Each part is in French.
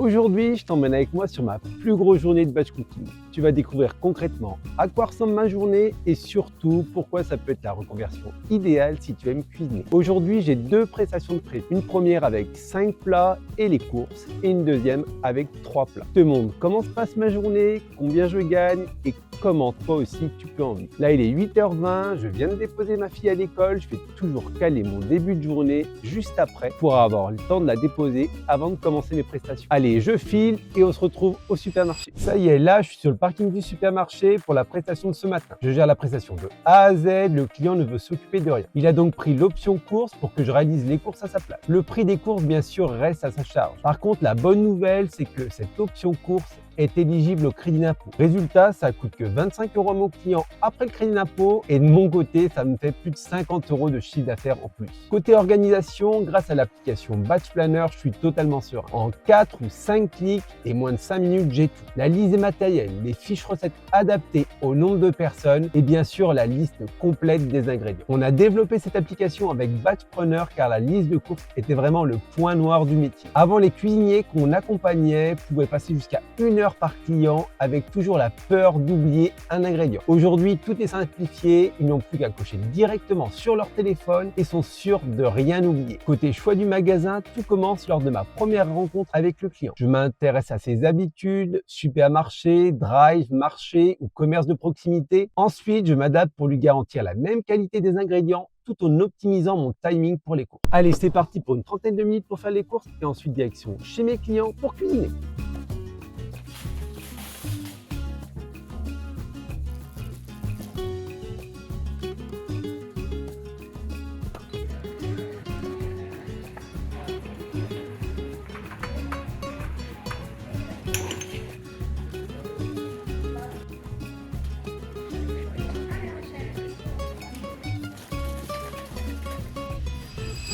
Aujourd'hui, je t'emmène avec moi sur ma plus grosse journée de batch cooking. Tu vas découvrir concrètement à quoi ressemble ma journée et surtout pourquoi ça peut être la reconversion idéale si tu aimes cuisiner. Aujourd'hui, j'ai deux prestations de prévues. Une première avec 5 plats et les courses et une deuxième avec 3 plats. Je te montre comment se passe ma journée, combien je gagne et comment toi aussi tu peux en vivre. Là, il est 8h20, je viens de déposer ma fille à l'école. Je vais toujours caler mon début de journée juste après pour avoir le temps de la déposer avant de commencer mes prestations. Allez, je file et on se retrouve au supermarché. Ça y est, là, je suis sur le parking du supermarché pour la prestation de ce matin. Je gère la prestation de A à Z, le client ne veut s'occuper de rien. Il a donc pris l'option course pour que je réalise les courses à sa place. Le prix des courses, bien sûr, reste à sa charge. Par contre, la bonne nouvelle, c'est que cette option course est éligible au crédit d'impôt. Résultat, ça coûte que 25 € à mon client après le crédit d'impôt et de mon côté, ça me fait plus de 50 € de chiffre d'affaires en plus. Côté organisation, grâce à l'application Batch Planner, je suis totalement serein. En 4 ou 5 clics et moins de 5 minutes, j'ai tout. La liste des matériels, les fiches recettes adaptées au nombre de personnes et bien sûr la liste complète des ingrédients. On a développé cette application avec Batch Planner car la liste de courses était vraiment le point noir du métier. Avant, les cuisiniers qu'on accompagnait pouvaient passer jusqu'à 1 heure par client avec toujours la peur d'oublier un ingrédient. Aujourd'hui, tout est simplifié, ils n'ont plus qu'à cocher directement sur leur téléphone et sont sûrs de rien oublier. Côté choix du magasin, tout commence lors de ma première rencontre avec le client. Je m'intéresse à ses habitudes, supermarché, drive, marché ou commerce de proximité. Ensuite, je m'adapte pour lui garantir la même qualité des ingrédients tout en optimisant mon timing pour les courses. Allez, c'est parti pour une trentaine de minutes pour faire les courses et ensuite direction chez mes clients pour cuisiner.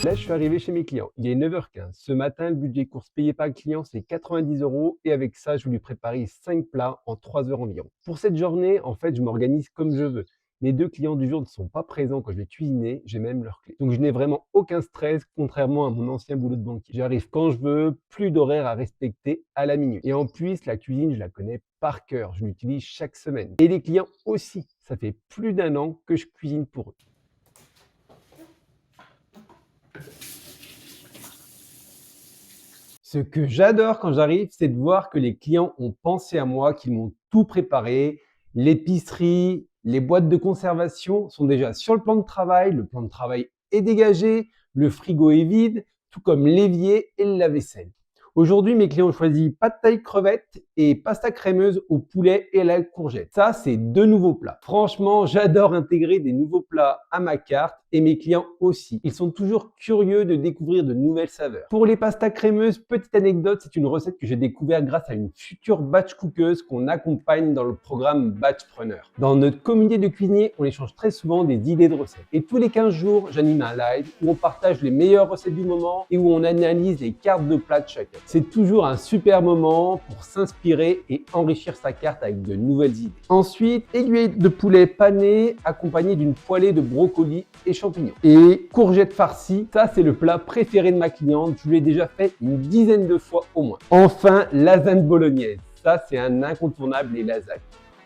Là, je suis arrivé chez mes clients. Il est 9h15. Ce matin, le budget course payé par le client, c'est 90 € et avec ça, je vais lui préparer 5 plats en 3 heures environ. Pour cette journée, en fait, je m'organise comme je veux. Mes deux clients du jour ne sont pas présents quand je vais cuisiner, j'ai même leurs clés. Donc, je n'ai vraiment aucun stress, contrairement à mon ancien boulot de banquier. J'arrive quand je veux, plus d'horaire à respecter à la minute. Et en plus, la cuisine, je la connais par cœur. Je l'utilise chaque semaine. Et les clients aussi. Ça fait plus d'1 an que je cuisine pour eux. Ce que j'adore quand j'arrive, c'est de voir que les clients ont pensé à moi, qu'ils m'ont tout préparé. L'épicerie, les boîtes de conservation sont déjà sur le plan de travail. Le plan de travail est dégagé, le frigo est vide, tout comme l'évier et le lave-vaisselle. Aujourd'hui, mes clients ont choisi pâte taille crevette et pasta crémeuse au poulet et à la courgette. Ça, c'est 2 nouveaux plats. Franchement, j'adore intégrer des nouveaux plats à ma carte et mes clients aussi. Ils sont toujours curieux de découvrir de nouvelles saveurs. Pour les pastas crémeuses, petite anecdote, c'est une recette que j'ai découverte grâce à une future batch cookeuse qu'on accompagne dans le programme Batchpreneur. Dans notre communauté de cuisiniers, on échange très souvent des idées de recettes. Et tous les 15 jours, j'anime un live où on partage les meilleures recettes du moment et où on analyse les cartes de plats de chacun. C'est toujours un super moment pour s'inspirer et enrichir sa carte avec de nouvelles idées. Ensuite, aiguille de poulet pané accompagné d'une poêlée de brocolis et champignons. Et courgettes farcies, ça c'est le plat préféré de ma cliente. Je l'ai déjà fait une dizaine de fois au moins. Enfin, lasagne bolognaise. Ça c'est un incontournable, les lasagnes.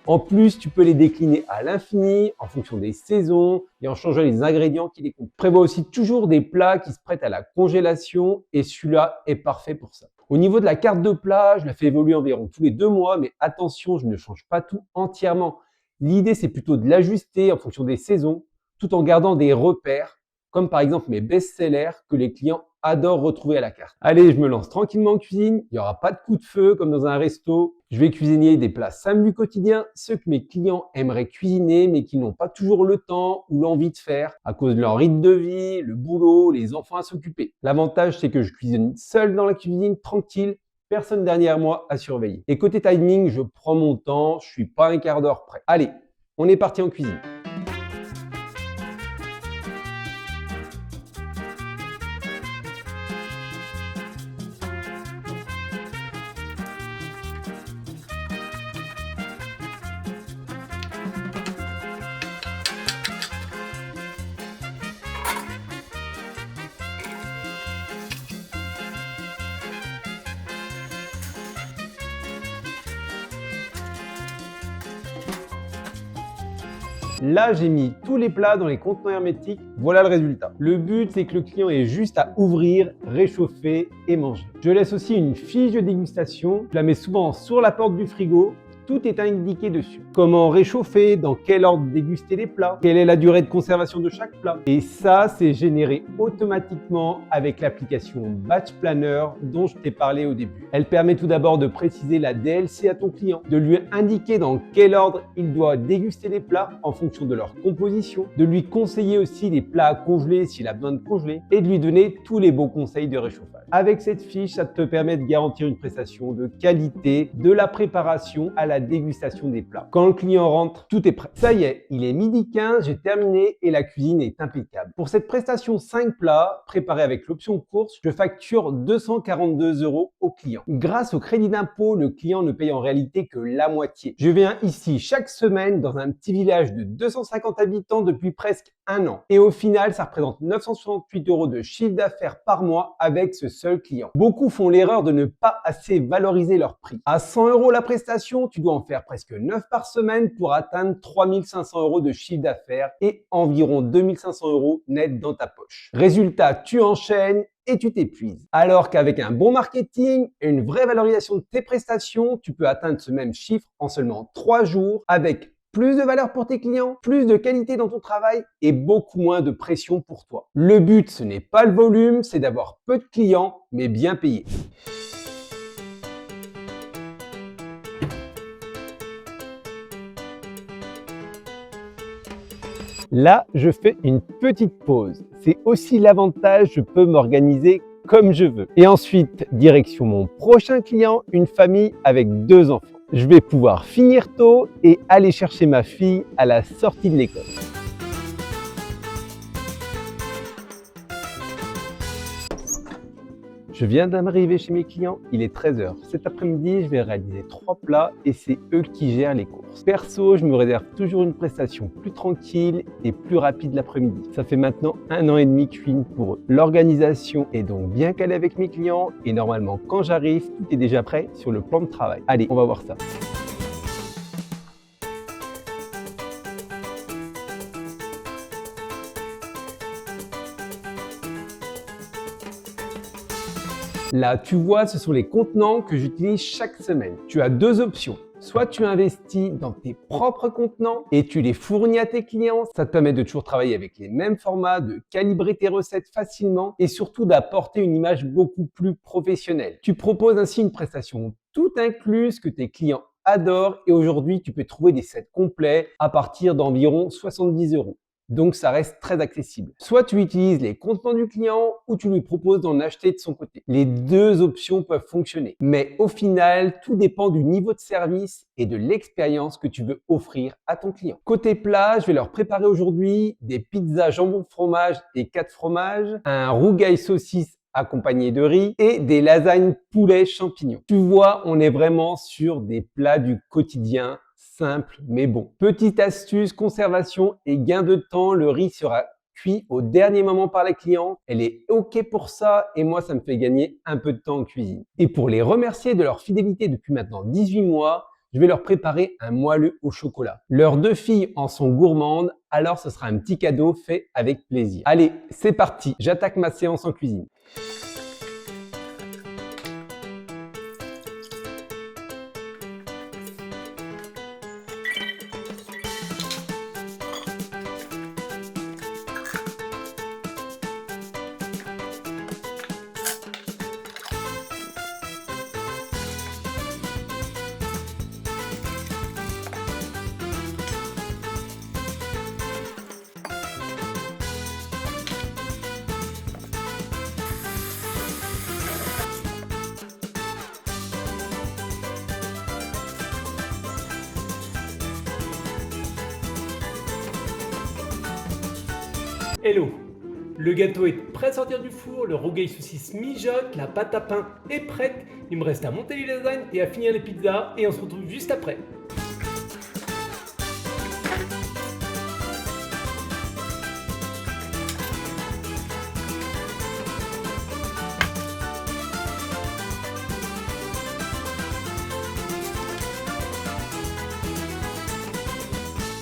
En plus, tu peux les décliner à l'infini en fonction des saisons et en changeant les ingrédients qui les composent. Prévois aussi toujours des plats qui se prêtent à la congélation et celui-là est parfait pour ça. Au niveau de la carte de plat, je la fais évoluer environ tous les 2 mois, mais attention, je ne change pas tout entièrement. L'idée, c'est plutôt de l'ajuster en fonction des saisons, tout en gardant des repères, comme par exemple mes best-sellers que les clients adorent retrouver à la carte. Allez, je me lance tranquillement en cuisine, il n'y aura pas de coup de feu comme dans un resto. Je vais cuisiner des plats simples du quotidien, ceux que mes clients aimeraient cuisiner mais qui n'ont pas toujours le temps ou l'envie de faire à cause de leur rythme de vie, le boulot, les enfants à s'occuper. L'avantage, c'est que je cuisine seul dans la cuisine, tranquille, personne derrière moi à surveiller. Et côté timing, je prends mon temps, je suis pas un quart d'heure près. Allez, on est parti en cuisine. Là, j'ai mis tous les plats dans les contenants hermétiques. Voilà le résultat. Le but, c'est que le client ait juste à ouvrir, réchauffer et manger. Je laisse aussi une fiche de dégustation. Je la mets souvent sur la porte du frigo. Tout est indiqué dessus. Comment réchauffer, dans quel ordre déguster les plats, quelle est la durée de conservation de chaque plat. Et ça, c'est généré automatiquement avec l'application Batch Planner dont je t'ai parlé au début. Elle permet tout d'abord de préciser la DLC à ton client, de lui indiquer dans quel ordre il doit déguster les plats en fonction de leur composition, de lui conseiller aussi les plats à congeler s'il a besoin de congeler et de lui donner tous les bons conseils de réchauffage. Avec cette fiche, ça te permet de garantir une prestation de qualité, de la préparation à la dégustation des plats. Quand le client rentre, tout est prêt. Ça y est, il est 12h15, j'ai terminé et la cuisine est impeccable. Pour cette prestation 5 plats, préparée avec l'option course, je facture 242 € au client. Grâce au crédit d'impôt, le client ne paye en réalité que la moitié. Je viens ici chaque semaine dans un petit village de 250 habitants depuis presque un an. Et au final, ça représente 968 € de chiffre d'affaires par mois avec ce seul client. Beaucoup font l'erreur de ne pas assez valoriser leur prix. À 100 € la prestation, tu dois en faire presque 9 par semaine pour atteindre 3500 € de chiffre d'affaires et environ 2500 € net dans ta poche. Résultat, tu enchaînes et tu t'épuises. Alors qu'avec un bon marketing et une vraie valorisation de tes prestations, tu peux atteindre ce même chiffre en seulement 3 jours avec plus de valeur pour tes clients, plus de qualité dans ton travail et beaucoup moins de pression pour toi. Le but, ce n'est pas le volume, c'est d'avoir peu de clients, mais bien payés. Là, je fais une petite pause. C'est aussi l'avantage, je peux m'organiser comme je veux. Et ensuite, direction mon prochain client, une famille avec 2 enfants. Je vais pouvoir finir tôt et aller chercher ma fille à la sortie de l'école. Je viens d'arriver chez mes clients, il est 13h. Cet après-midi, je vais réaliser 3 plats et c'est eux qui gèrent les courses. Perso, je me réserve toujours une prestation plus tranquille et plus rapide l'après-midi. Ça fait maintenant 1 an et demi que je cuisine pour eux. L'organisation est donc bien calée avec mes clients et normalement, quand j'arrive, tout est déjà prêt sur le plan de travail. Allez, on va voir ça. Là, tu vois, ce sont les contenants que j'utilise chaque semaine. Tu as 2 options. Soit tu investis dans tes propres contenants et tu les fournis à tes clients. Ça te permet de toujours travailler avec les mêmes formats, de calibrer tes recettes facilement et surtout d'apporter une image beaucoup plus professionnelle. Tu proposes ainsi une prestation tout incluse que tes clients adorent et aujourd'hui, tu peux trouver des sets complets à partir d'environ 70 €. Donc, ça reste très accessible. Soit tu utilises les contenants du client ou tu lui proposes d'en acheter de son côté. Les 2 options peuvent fonctionner. Mais au final, tout dépend du niveau de service et de l'expérience que tu veux offrir à ton client. Côté plat, je vais leur préparer aujourd'hui des pizzas jambon fromage et 4 fromages, un rougail saucisse accompagné de riz et des lasagnes poulet champignons. Tu vois, on est vraiment sur des plats du quotidien. Simple mais bon. Petite astuce, conservation et gain de temps, le riz sera cuit au dernier moment par la cliente. Elle est OK pour ça et moi, ça me fait gagner un peu de temps en cuisine. Et pour les remercier de leur fidélité depuis maintenant 18 mois, je vais leur préparer un moelleux au chocolat. Leurs 2 filles en sont gourmandes, alors ce sera un petit cadeau fait avec plaisir. Allez, c'est parti, j'attaque ma séance en cuisine. Hello, le gâteau est prêt à sortir du four, le rougail saucisse mijote, la pâte à pain est prête, il me reste à monter les lasagnes et à finir les pizzas et on se retrouve juste après.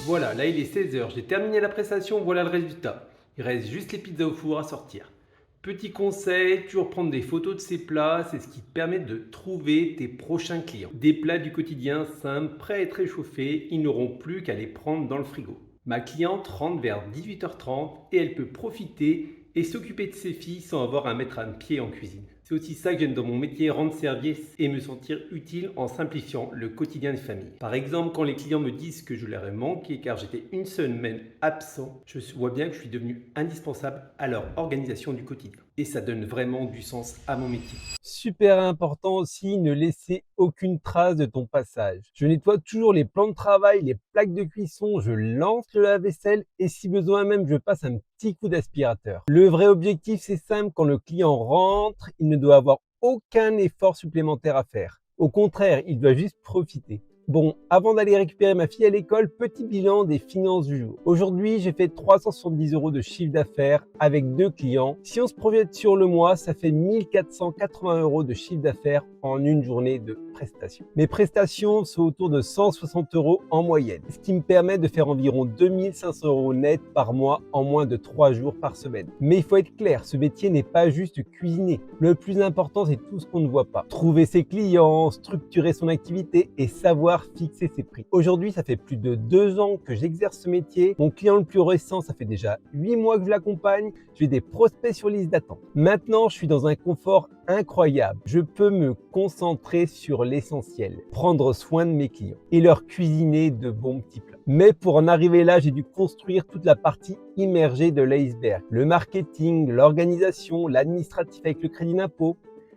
Voilà, là il est 16h, j'ai terminé la prestation, voilà le résultat. Il reste juste les pizzas au four à sortir. Petit conseil, toujours prendre des photos de ces plats, c'est ce qui te permet de trouver tes prochains clients. Des plats du quotidien simples, prêts à être réchauffés, ils n'auront plus qu'à les prendre dans le frigo. Ma cliente rentre vers 18h30 et elle peut profiter et s'occuper de ses filles sans avoir à mettre un pied en cuisine. C'est aussi ça que j'aime dans mon métier, rendre service et me sentir utile en simplifiant le quotidien des familles. Par exemple, quand les clients me disent que je leur ai manqué car j'étais une semaine absent, je vois bien que je suis devenu indispensable à leur organisation du quotidien. Et ça donne vraiment du sens à mon métier. Super important aussi, ne laisser aucune trace de ton passage. Je nettoie toujours les plans de travail, les plaques de cuisson, je lance le lave-vaisselle et si besoin même, je passe un petit coup d'aspirateur. Le vrai objectif, c'est simple, quand le client rentre, il ne doit avoir aucun effort supplémentaire à faire. Au contraire, il doit juste profiter. Bon, avant d'aller récupérer ma fille à l'école, petit bilan des finances du jour. Aujourd'hui, j'ai fait 370 € de chiffre d'affaires avec 2 clients. Si on se projette sur le mois, ça fait 1480 € de chiffre d'affaires en une journée de prestations. Mes prestations sont autour de 160 € en moyenne, ce qui me permet de faire environ 2500 € net par mois en moins de 3 jours par semaine. Mais il faut être clair, ce métier n'est pas juste cuisiner. Le plus important, c'est tout ce qu'on ne voit pas. Trouver ses clients, structurer son activité et savoir fixer ses prix. Aujourd'hui, ça fait plus de 2 ans que j'exerce ce métier. Mon client le plus récent, ça fait déjà 8 mois que je l'accompagne. J'ai des prospects sur liste d'attente. Maintenant, je suis dans un confort incroyable. Je peux me concentrer sur l'essentiel, prendre soin de mes clients et leur cuisiner de bons petits plats. Mais pour en arriver là, j'ai dû construire toute la partie immergée de l'iceberg. Le marketing, l'organisation, l'administratif avec le crédit d'impôt,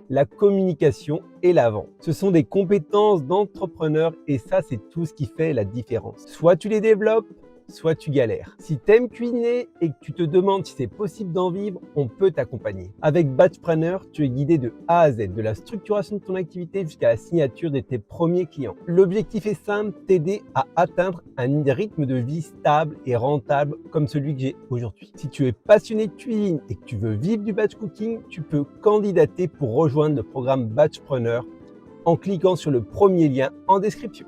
la communication et la vente. Ce sont des compétences d'entrepreneur et ça, c'est tout ce qui fait la différence. Soit tu les développes, soit tu galères. Si tu aimes cuisiner et que tu te demandes si c'est possible d'en vivre, on peut t'accompagner. Avec Batchpreneur, tu es guidé de A à Z, de la structuration de ton activité jusqu'à la signature de tes premiers clients. L'objectif est simple, t'aider à atteindre un rythme de vie stable et rentable comme celui que j'ai aujourd'hui. Si tu es passionné de cuisine et que tu veux vivre du batch cooking, tu peux candidater pour rejoindre le programme Batchpreneur en cliquant sur le premier lien en description.